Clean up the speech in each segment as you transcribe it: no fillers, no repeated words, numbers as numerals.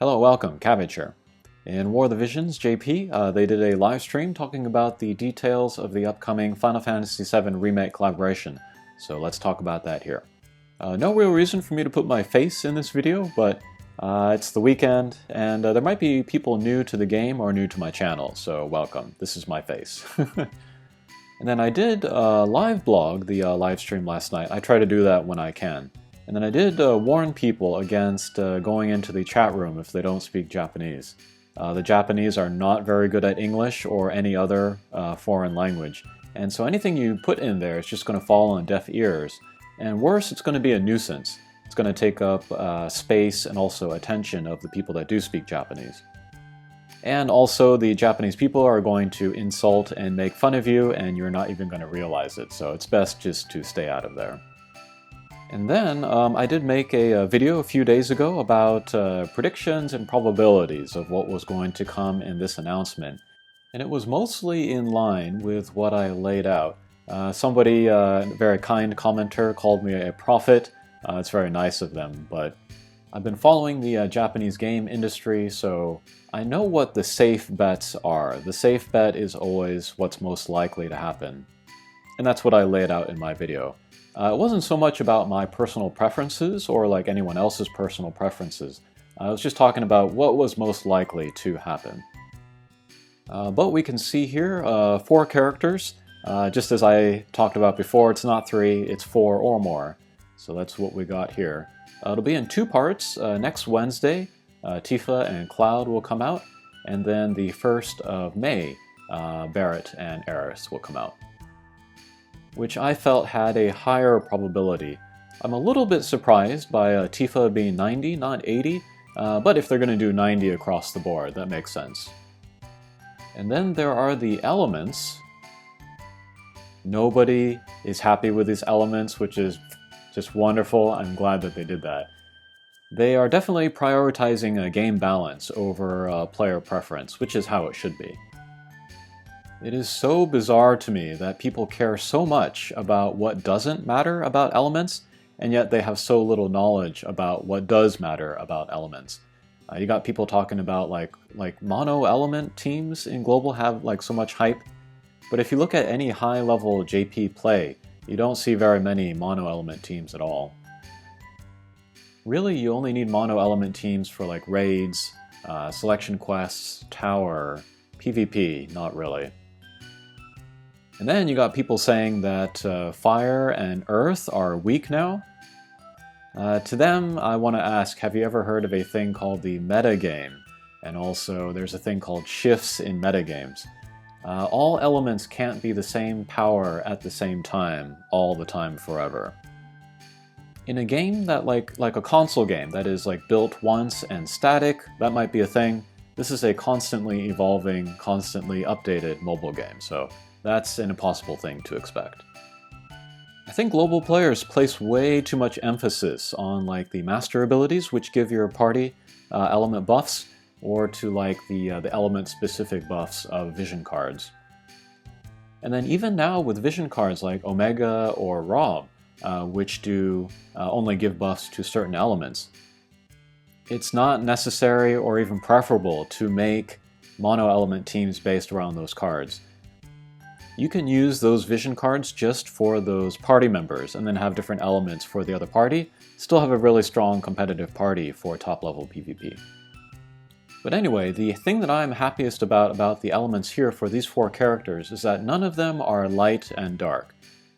Hello, welcome, Cabbage here. In War of the Visions, JP, they did a live stream talking about the details of the upcoming Final Fantasy VII Remake collaboration, so let's talk about that here. No real reason for me to put my face in this video, but it's the weekend, and there might be people new to the game or new to my channel, so welcome. This is my face. And then I did live blog the live stream last night. I try to do that when I can. And then I did warn people against going into the chat room if they don't speak Japanese. The Japanese are not very good at English or any other foreign language. And so anything you put in there is just going to fall on deaf ears. And worse, it's going to be a nuisance. It's going to take up space and also attention of the people that do speak Japanese. And also the Japanese people are going to insult and make fun of you, and you're not even going to realize it. So it's best just to stay out of there. And then I did make a video a few days ago about predictions and probabilities of what was going to come in this announcement. And it was mostly in line with what I laid out. Somebody, a very kind commenter, called me a prophet. It's very nice of them, but I've been following the Japanese game industry, so I know what the safe bets are. The safe bet is always what's most likely to happen. And that's what I laid out in my video. It wasn't so much about my personal preferences or like anyone else's personal preferences. I was just talking about what was most likely to happen. But we can see here 4 characters. Just as I talked about before, it's not 3, it's 4 or more. So that's what we got here. It'll be in 2 parts. Next Wednesday, Tifa and Cloud will come out. And then the 1st of May, Barrett and Aerith will come out, which I felt had a higher probability. I'm a little bit surprised by Tifa being 90, not 80, but if they're going to do 90 across the board, that makes sense. And then there are the elements. Nobody is happy with these elements, which is just wonderful. I'm glad that they did that. They are definitely prioritizing a game balance over player preference, which is how it should be. It is so bizarre to me that people care so much about what doesn't matter about elements, and yet they have so little knowledge about what does matter about elements. You got people talking about like mono-element teams in Global have like so much hype, but if you look at any high-level JP play, you don't see very many mono-element teams at all. Really, you only need mono-element teams for like raids, selection quests, tower, PvP, not really. And then you got people saying that fire and earth are weak now. To them, I want to ask, have you ever heard of a thing called the metagame? And also, there's a thing called shifts in metagames. All elements can't be the same power at the same time, all the time forever. In a game that like a console game that is like built once and static, that might be a thing. This is a constantly evolving, constantly updated mobile game, so that's an impossible thing to expect. I think global players place way too much emphasis on like the master abilities, which give your party element buffs, or to like the element-specific buffs of vision cards. And then even now with vision cards like Omega or Rob, which do only give buffs to certain elements, it's not necessary or even preferable to make mono-element teams based around those cards. You can use those vision cards just for those party members and then have different elements for the other party, still have a really strong competitive party for top-level PvP. But anyway, the thing that I'm happiest about the elements here for these 4 characters is that none of them are light and dark.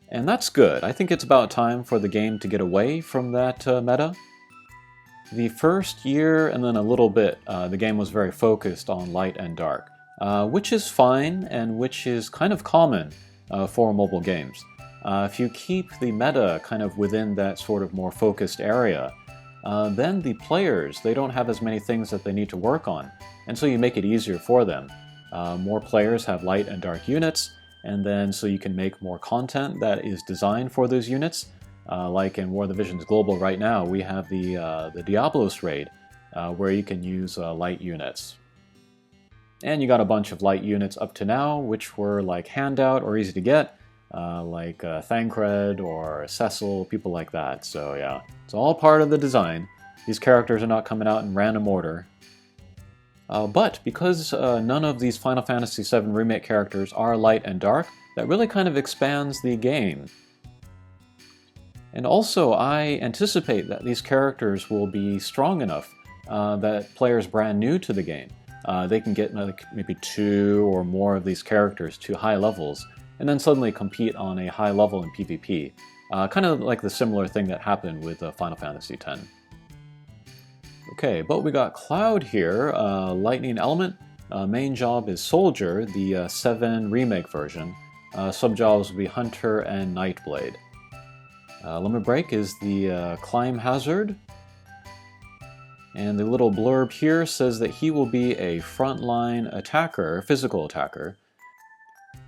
And that's good. I think it's about time for the game to get away from that meta. The first year and then a little bit, the game was very focused on light and dark. Which is fine and which is kind of common for mobile games. If you keep the meta kind of within that sort of more focused area, then the players, they don't have as many things that they need to work on, and so you make it easier for them. More players have light and dark units, and then so you can make more content that is designed for those units. Like in War of the Visions Global right now, we have the Diablos raid, where you can use light units. And you got a bunch of light units up to now, which were like handout or easy to get, like Thancred or Cecil, people like that. So yeah, it's all part of the design. These characters are not coming out in random order. But because none of these Final Fantasy VII Remake characters are light and dark, that really kind of expands the game. And also, I anticipate that these characters will be strong enough that players brand new to the game, they can get maybe 2 or more of these characters to high levels, and then suddenly compete on a high level in PvP. Kind of like the similar thing that happened with Final Fantasy X. Okay, but we got Cloud here, Lightning Element. Main job is Soldier, the 7 Remake version. Sub-jobs will be Hunter and Nightblade. Limit Break is the Climb Hazard. And the little blurb here says that he will be a frontline attacker, physical attacker.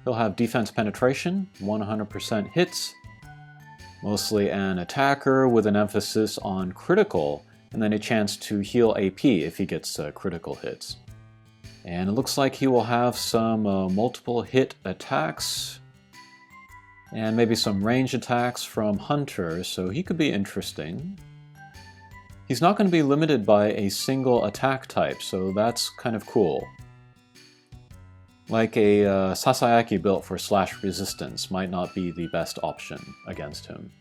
He'll have defense penetration, 100% hits, mostly an attacker with an emphasis on critical, and then a chance to heal AP if he gets critical hits. And it looks like he will have some multiple hit attacks, and maybe some range attacks from Hunter, so he could be interesting. He's not going to be limited by a single attack type, so that's kind of cool. Like a Sasayaki built for slash resistance might not be the best option against him.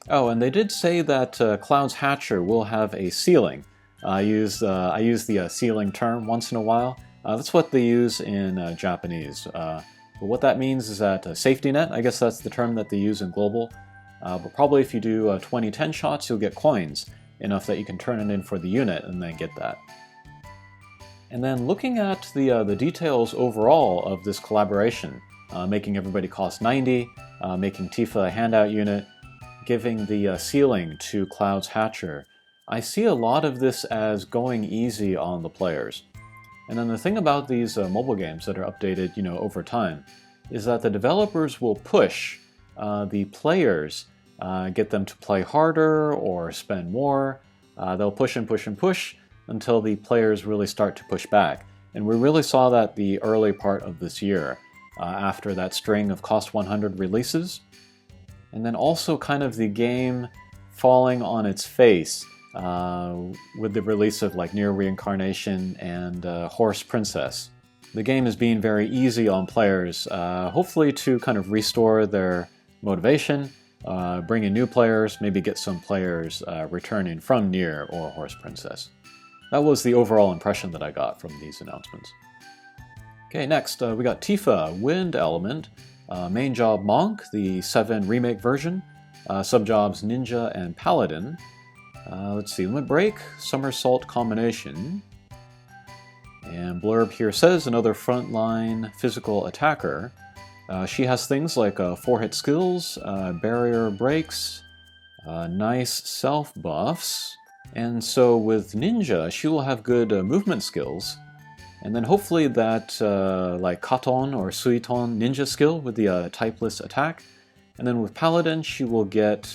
Oh, and they did say that Cloud's Hatcher will have a ceiling. I use the ceiling term once in a while. That's what they use in Japanese. But what that means is that a safety net, I guess that's the term that they use in global. But probably if you do 20 10 shots, you'll get coins, enough that you can turn it in for the unit and then get that. And then looking at the details overall of this collaboration, making everybody cost 90, making Tifa a handout unit, giving the ceiling to Cloud's Hatcher, I see a lot of this as going easy on the players. And then the thing about these mobile games that are updated, over time, is that the developers will push the players, get them to play harder or spend more. They'll push and push and push until the players really start to push back. And we really saw that the early part of this year, after that string of cost 100 releases. And then also kind of the game falling on its face with the release of like Near Reincarnation and Horse Princess. The game is being very easy on players, hopefully to kind of restore their motivation, bring in new players, maybe get some players returning from Nier or Horse Princess. That was the overall impression that I got from these announcements. Okay, next we got Tifa, Wind Element, main job Monk, the 7 Remake version, subjobs Ninja and Paladin. Let's see, Limit Break, Somersault Combination. And blurb here says another frontline physical attacker. She has things like 4-hit skills, barrier breaks, nice self buffs, and so with Ninja she will have good movement skills, and then hopefully that like Katon or Suiton ninja skill with the typeless attack, and then with Paladin she will get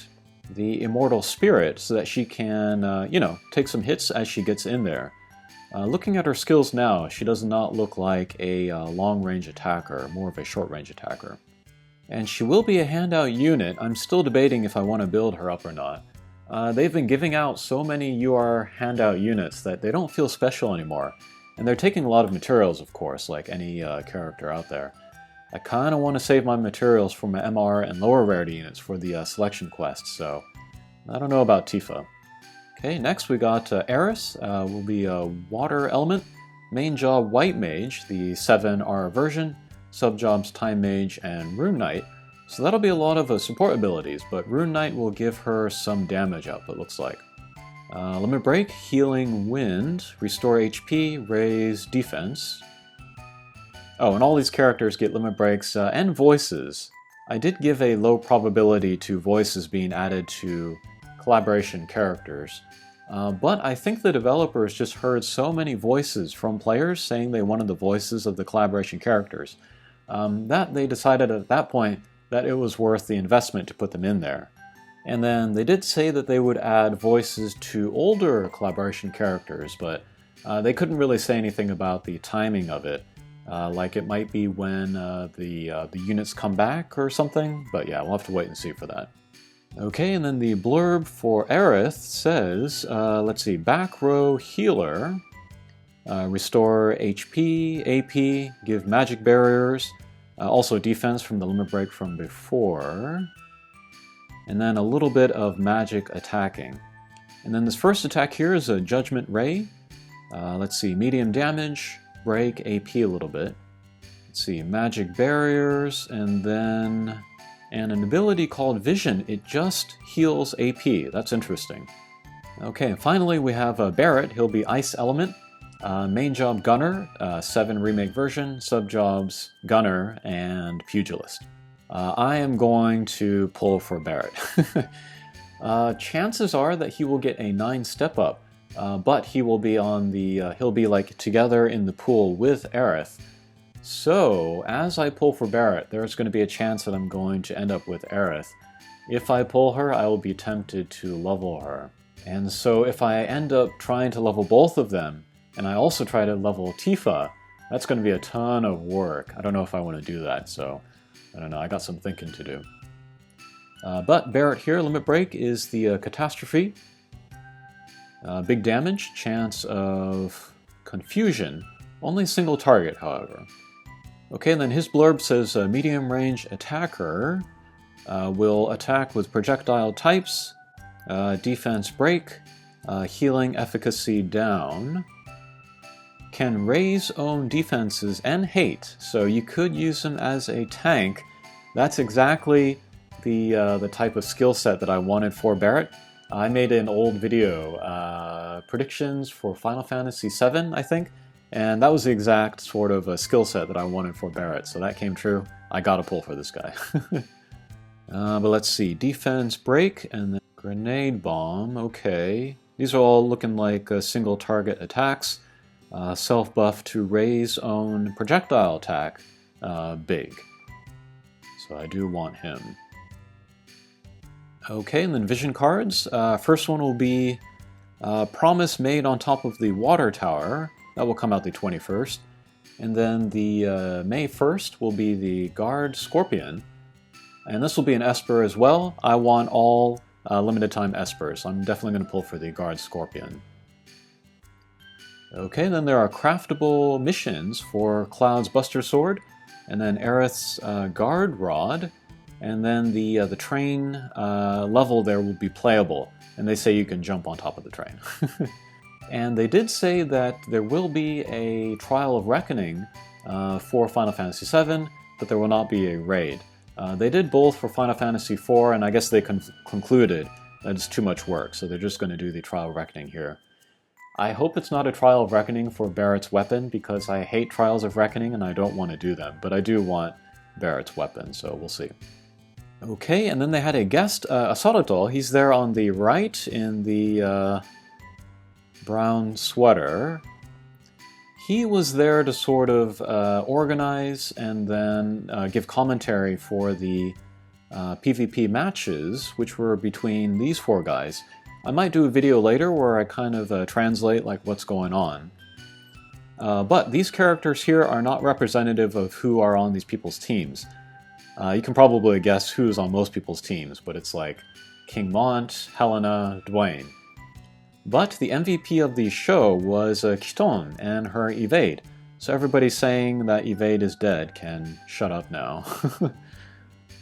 the Immortal Spirit so that she can take some hits as she gets in there. Looking at her skills now, she does not look like a long-range attacker, more of a short-range attacker. And she will be a handout unit. I'm still debating if I want to build her up or not. They've been giving out so many UR handout units that they don't feel special anymore. And they're taking a lot of materials, of course, like any character out there. I kind of want to save my materials for my MR and lower rarity units for the selection quest, so I don't know about Tifa. Okay, next we got Aerith, will be a Water Element, main job White Mage, the 7R version, subjobs Time Mage and Rune Knight. So that'll be a lot of support abilities, but Rune Knight will give her some damage up, it looks like. Limit Break, Healing Wind, Restore HP, Raise Defense. Oh, and all these characters get limit breaks and voices. I did give a low probability to voices being added to collaboration characters, but I think the developers just heard so many voices from players saying they wanted the voices of the collaboration characters that they decided at that point that it was worth the investment to put them in there. And then they did say that they would add voices to older collaboration characters, but they couldn't really say anything about the timing of it. Like it might be when the units come back or something, but yeah, we'll have to wait and see for that. Okay, and then the blurb for Aerith says, let's see, back row healer, restore HP, AP, give magic barriers, also defense from the limit break from before, and then a little bit of magic attacking. And then this first attack here is a Judgment Ray. Let's see, medium damage, break, AP a little bit. Let's see, magic barriers, and then an ability called Vision. It just heals AP. That's interesting. Okay, and finally we have Barrett. He'll be Ice Element. Main job Gunner, 7 remake version, sub jobs Gunner, and Pugilist. I am going to pull for Barrett. Chances are that he will get a 9 step up, but he will be on the, he'll be like together in the pool with Aerith. So, as I pull for Barrett, there's going to be a chance that I'm going to end up with Aerith. If I pull her, I will be tempted to level her. And so if I end up trying to level both of them, and I also try to level Tifa, that's going to be a ton of work. I don't know if I want to do that, so I don't know. I got some thinking to do. But Barrett here, limit break is the Catastrophe. Big damage, chance of confusion. Only single target, however. Okay, and then his blurb says medium range attacker will attack with projectile types, defense break, healing efficacy down. Can raise own defenses and hate, so you could use him as a tank. That's exactly the type of skill set that I wanted for Barrett. I made an old video, predictions for Final Fantasy VII, I think, and that was the exact sort of skill set that I wanted for Barrett, so that came true. I gotta pull for this guy. But let's see, defense break, and then grenade bomb, okay. These are all looking like single target attacks. Self-buff to raise own projectile attack, big. So I do want him. Okay, and then vision cards. First one will be Promise Made on top of the Water Tower. That will come out the 21st. And then the May 1st will be the Guard Scorpion. And this will be an Esper as well. I want all limited time Espers. I'm definitely going to pull for the Guard Scorpion. Okay, then there are craftable missions for Cloud's Buster Sword, and then Aerith's Guard Rod, and then the train level there will be playable, and they say you can jump on top of the train. And they did say that there will be a Trial of Reckoning for Final Fantasy VII, but there will not be a raid. They did both for Final Fantasy IV, and I guess they concluded that it's too much work, so they're just going to do the Trial of Reckoning here. I hope it's not a Trial of Reckoning for Barrett's weapon, because I hate Trials of Reckoning and I don't want to do them, but I do want Barrett's weapon, so we'll see. Okay, and then they had a guest, Asaruto. He's there on the right in the brown sweater. He was there to sort of organize and then give commentary for the PvP matches, which were between these 4 guys. I might do a video later where I kind of translate like what's going on. But these characters here are not representative of who are on these people's teams. You can probably guess who's on most people's teams, but it's like King Mont, Helena, Dwayne. But the MVP of the show was Kiton and her Evade. So everybody saying that Evade is dead can shut up now.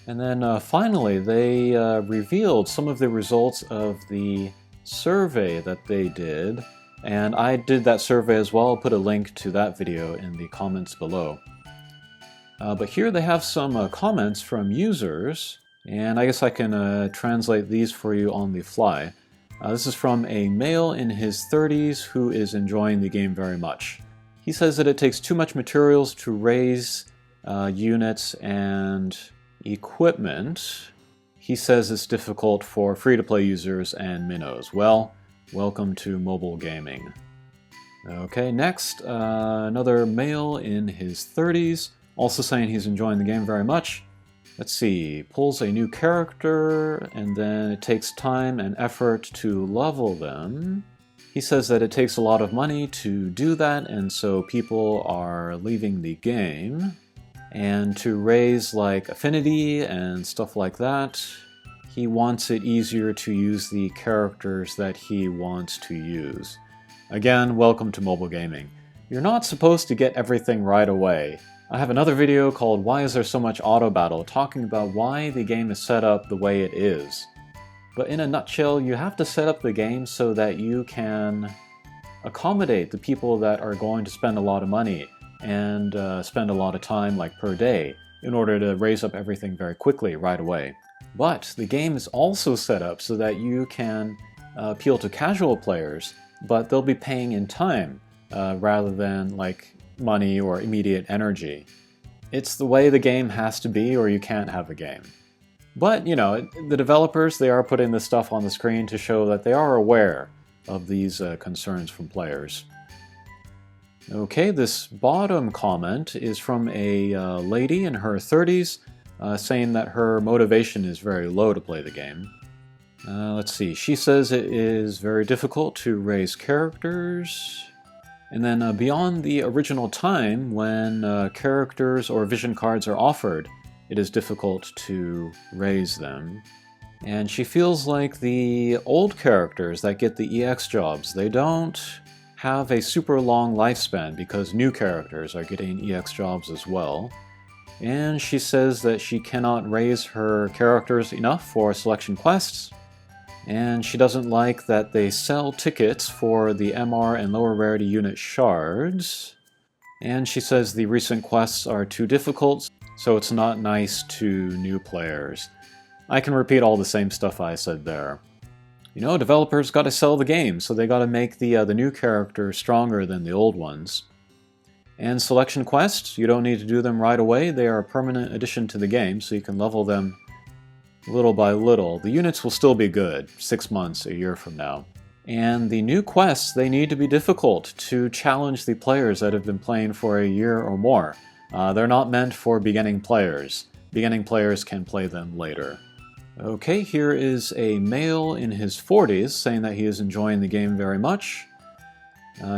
And then finally, they revealed some of the results of the survey that they did. And I did that survey as well. I'll put a link to that video in the comments below. But here they have some comments from users. And I guess I can translate these for you on the fly. This is from a male in his 30s who is enjoying the game very much. He says that it takes too much materials to raise units and equipment. He says it's difficult for free-to-play users and minnows. Well, welcome to mobile gaming. Okay, next, another male in his 30s, also saying he's enjoying the game very much. Let's see, pulls a new character, and then it takes time and effort to level them. He says that it takes a lot of money to do that, and so people are leaving the game. And to raise like affinity and stuff like that, he wants it easier to use the characters that he wants to use. Again, welcome to mobile gaming. You're not supposed to get everything right away. I have another video called Why Is There So Much Auto Battle, talking about why the game is set up the way it is. But in a nutshell, you have to set up the game so that you can accommodate the people that are going to spend a lot of money and spend a lot of time, like per day, in order to raise up everything very quickly right away. But the game is also set up so that you can appeal to casual players, but they'll be paying in time rather than like money or immediate energy. It's the way the game has to be, or you can't have a game. But, you know, the developers, they are putting this stuff on the screen to show that they are aware of these concerns from players. Okay, this bottom comment is from a lady in her 30s saying that her motivation is very low to play the game. Let's see, she says it is very difficult to raise characters. And then beyond the original time, when characters or vision cards are offered, it is difficult to raise them. And she feels like the old characters that get the EX jobs, they don't have a super long lifespan because new characters are getting EX jobs as well. And she says that she cannot raise her characters enough for selection quests. And she doesn't like that they sell tickets for the MR and lower rarity unit shards. And she says the recent quests are too difficult, so it's not nice to new players. I can repeat all the same stuff I said there. You know, developers gotta sell the game, so they gotta make the new characters stronger than the old ones. And selection quests, you don't need to do them right away. They are a permanent addition to the game, so you can level them little by little. The units will still be good 6 months, a year from now. And the new quests, they need to be difficult to challenge the players that have been playing for a year or more. They're not meant for beginning players. Beginning players can play them later. Okay, here is a male in his 40s saying that he is enjoying the game very much.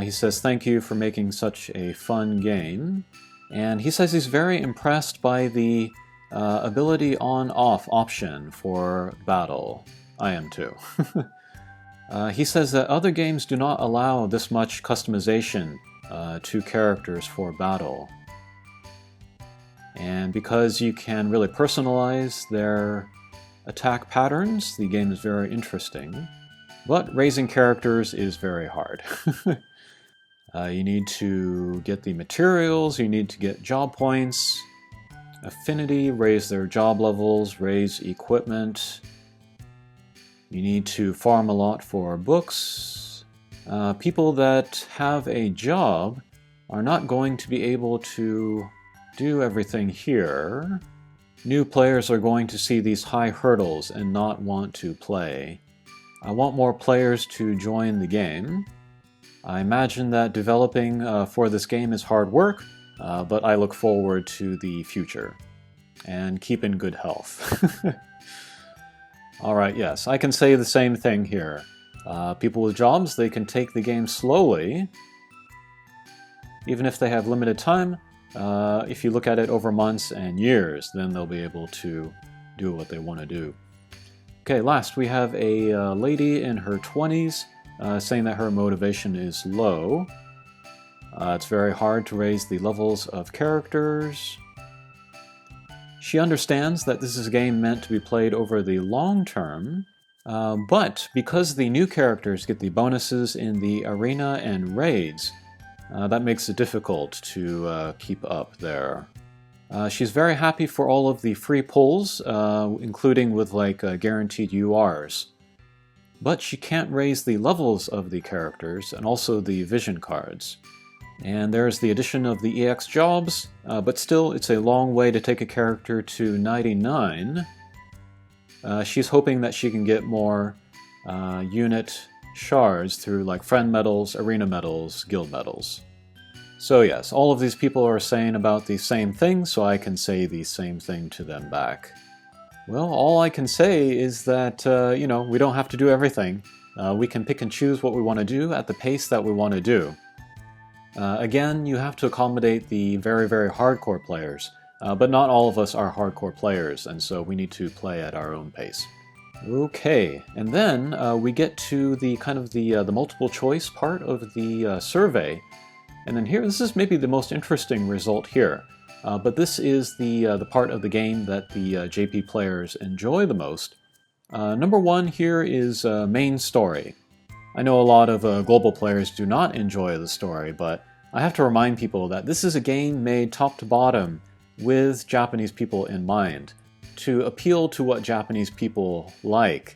He says, "Thank you for making such a fun game." And he says he's very impressed by the ability on-off option for battle. I am too. He says that other games do not allow this much customization to characters for battle. And because you can really personalize their attack patterns, the game is very interesting. But raising characters is very hard. You need to get the materials, you need to get job points, affinity, raise their job levels, raise equipment. You need to farm a lot for books. People that have a job are not going to be able to do everything here. New players are going to see these high hurdles and not want to play. I want more players to join the game. I imagine that developing for this game is hard work, but I look forward to the future. And keep in good health. Alright, yes, I can say the same thing here. People with jobs, they can take the game slowly. Even if they have limited time, if you look at it over months and years, then they'll be able to do what they want to do. Okay, last we have a lady in her 20s saying that her motivation is low. It's very hard to raise the levels of characters. She understands that this is a game meant to be played over the long term, but because the new characters get the bonuses in the arena and raids, that makes it difficult to keep up there. She's very happy for all of the free pulls, including with like guaranteed URs. But she can't raise the levels of the characters and also the vision cards. And there's the addition of the EX jobs, but still it's a long way to take a character to 99. She's hoping that she can get more unit shards through like friend medals, arena medals, guild medals. So yes, all of these people are saying about the same thing, so I can say the same thing to them back. Well, all I can say is that, you know, we don't have to do everything. We can pick and choose what we want to do at the pace that we want to do. Again, you have to accommodate the very, very hardcore players, but not all of us are hardcore players, and so we need to play at our own pace. Okay, and then we get to the kind of the multiple choice part of the survey. And then here, this is maybe the most interesting result here. But this is the part of the game that the JP players enjoy the most. Number 1 here is main story. I know a lot of global players do not enjoy the story, but I have to remind people that this is a game made top to bottom with Japanese people in mind, to appeal to what Japanese people like,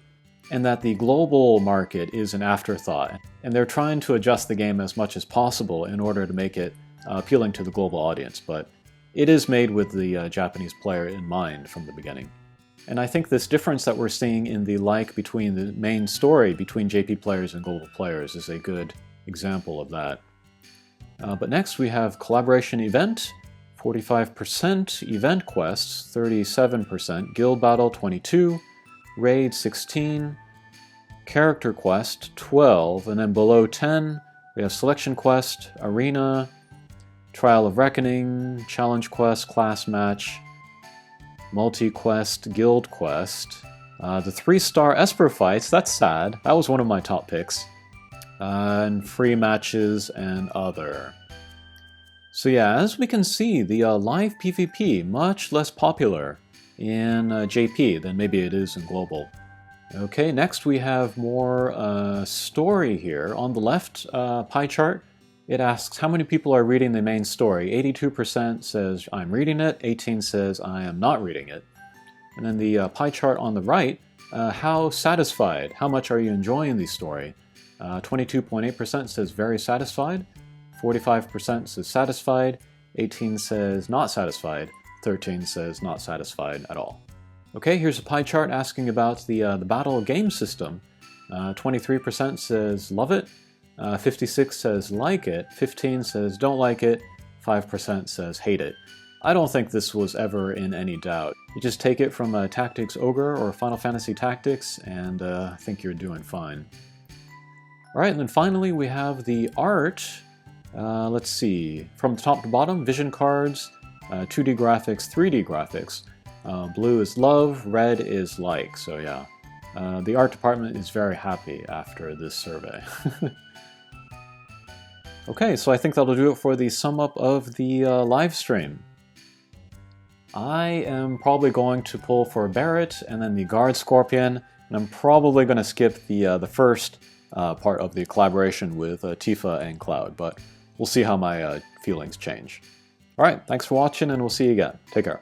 and that the global market is an afterthought, and they're trying to adjust the game as much as possible in order to make it appealing to the global audience, but it is made with the Japanese player in mind from the beginning. And I think this difference that we're seeing in the like between the main story between JP players and global players is a good example of that. But next we have collaboration event, 45%, event quests, 37%, guild battle, 22%, raid, 16%, character quest, 12%, and then below 10, we have selection quest, arena, trial of reckoning, challenge quest, class match, multi-quest, guild quest, the 3-star Esper fights, that's sad, that was one of my top picks, and free matches and other. So yeah, as we can see, the live PvP much less popular in JP than maybe it is in global. Okay, next we have more story here. On the left pie chart, it asks how many people are reading the main story. 82% says I'm reading it, 18% says I am not reading it. And then the pie chart on the right, how satisfied, how much are you enjoying the story? 22.8% says very satisfied, 45% says satisfied, 18% says not satisfied, 13% says not satisfied at all. Okay, here's a pie chart asking about the battle game system. 23% says love it, 56% says like it, 15% says don't like it, 5% says hate it. I don't think this was ever in any doubt. You just take it from Tactics Ogre or Final Fantasy Tactics and I think you're doing fine. Alright, and then finally we have the art. Let's see, from top to bottom, vision cards, 2D graphics, 3D graphics. Blue is love, red is like, so yeah. The art department is very happy after this survey. Okay, so I think that'll do it for the sum up of the live stream. I am probably going to pull for Barrett and then the Guard Scorpion, and I'm probably going to skip the first part of the collaboration with Tifa and Cloud, but we'll see how my feelings change. Alright, thanks for watching and we'll see you again. Take care.